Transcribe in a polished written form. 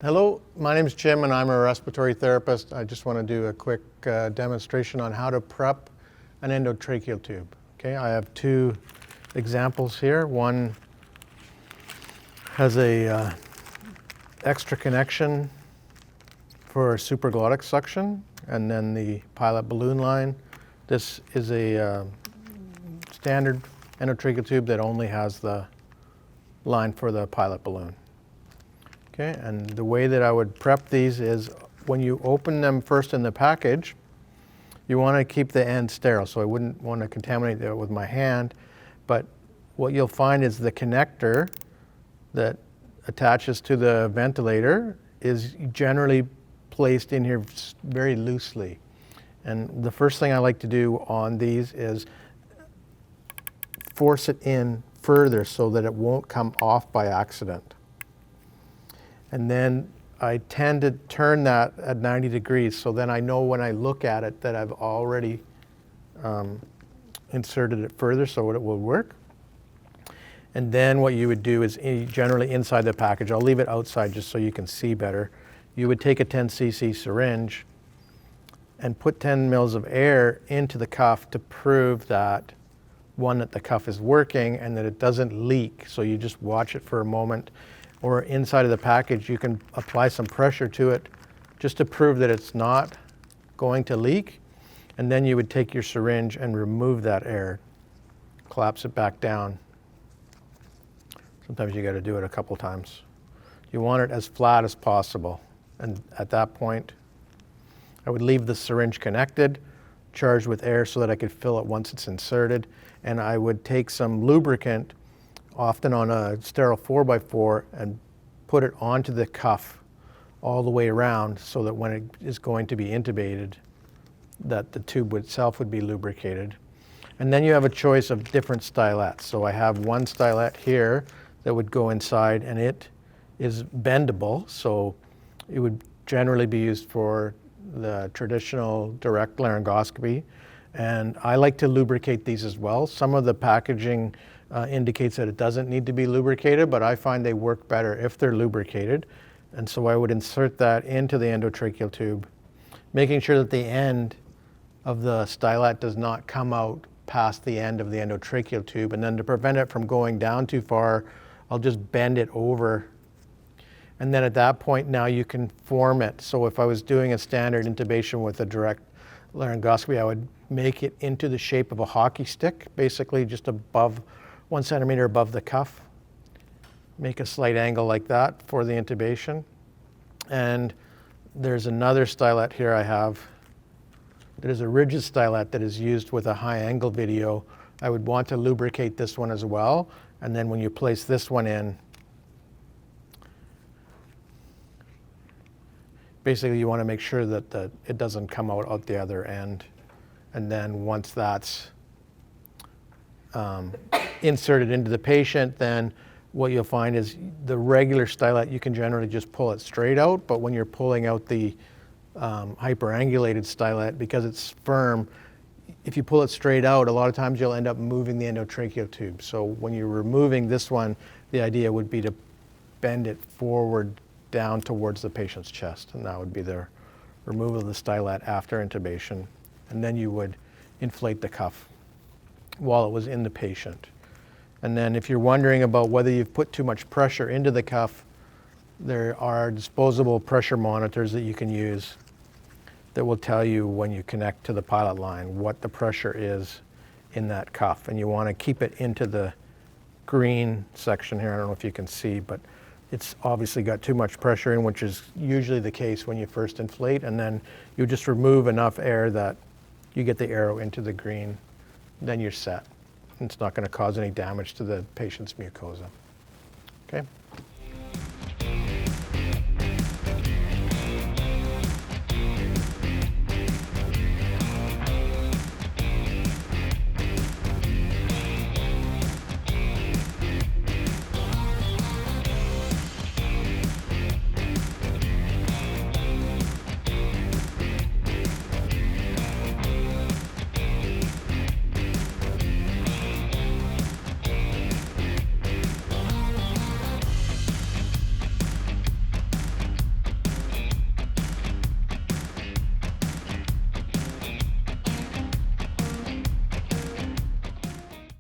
Hello, my name is Jim and I'm a respiratory therapist. I just want to do a quick demonstration on how to prep an endotracheal tube. Okay, I have two examples here. One has a extra connection for supraglottic suction, and then the pilot balloon line. This is a standard endotracheal tube that only has the line for the pilot balloon. Okay, and the way that I would prep these is when you open them first in the package, you want to keep the end sterile. So I wouldn't want to contaminate it with my hand, but what you'll find is the connector that attaches to the ventilator is generally placed in here very loosely. And the first thing I like to do on these is force it in further so that it won't come off by accident. And then I tend to turn that at 90 degrees, so then I know when I look at it that I've already inserted it further so it will work. And then what you would do is generally inside the package, I'll leave it outside just so you can see better. You would take a 10 cc syringe and put 10 mils of air into the cuff to prove that, one, that the cuff is working and that it doesn't leak. So you just watch it for a moment. Or inside of the package, you can apply some pressure to it just to prove that it's not going to leak. And then you would take your syringe and remove that air, collapse it back down. Sometimes you got to do it a couple times. You want it as flat as possible. And at that point, I would leave the syringe connected, charged with air so that I could fill it once it's inserted. And I would take some lubricant, often on a sterile 4x4, and put it onto the cuff all the way around so that when it is going to be intubated, that the tube itself would be lubricated. And then you have a choice of different stylets. So I have one stylet here that would go inside, and it is bendable, so it would generally be used for the traditional direct laryngoscopy. And I like to lubricate these as well. Some of the packaging indicates that it doesn't need to be lubricated, but I find they work better if they're lubricated. And so I would insert that into the endotracheal tube, making sure that the end of the stylet does not come out past the end of the endotracheal tube. And then to prevent it from going down too far, I'll just bend it over. And then at that point now you can form it. So if I was doing a standard intubation with a direct laryngoscopy, I would make it into the shape of a hockey stick, basically just above 1 centimeter above the cuff. Make a slight angle like that for the intubation. And there's another stylet here I have. There's a rigid stylet that is used with a high angle video. I would want to lubricate this one as well. And then when you place this one in, basically you want to make sure that it doesn't come out the other end. And then once that's inserted into the patient, then what you'll find is the regular stylet, you can generally just pull it straight out, but when you're pulling out the hyperangulated stylet, because it's firm, if you pull it straight out, a lot of times you'll end up moving the endotracheal tube. So when you're removing this one, the idea would be to bend it forward down towards the patient's chest, and that would be the removal of the stylet after intubation. And then you would inflate the cuff while it was in the patient. And then if you're wondering about whether you've put too much pressure into the cuff, there are disposable pressure monitors that you can use that will tell you when you connect to the pilot line what the pressure is in that cuff. And you want to keep it into the green section here. I don't know if you can see, but it's obviously got too much pressure in, which is usually the case when you first inflate. And then you just remove enough air that you get the arrow into the green, then you're set. It's not going to cause any damage to the patient's mucosa. Okay.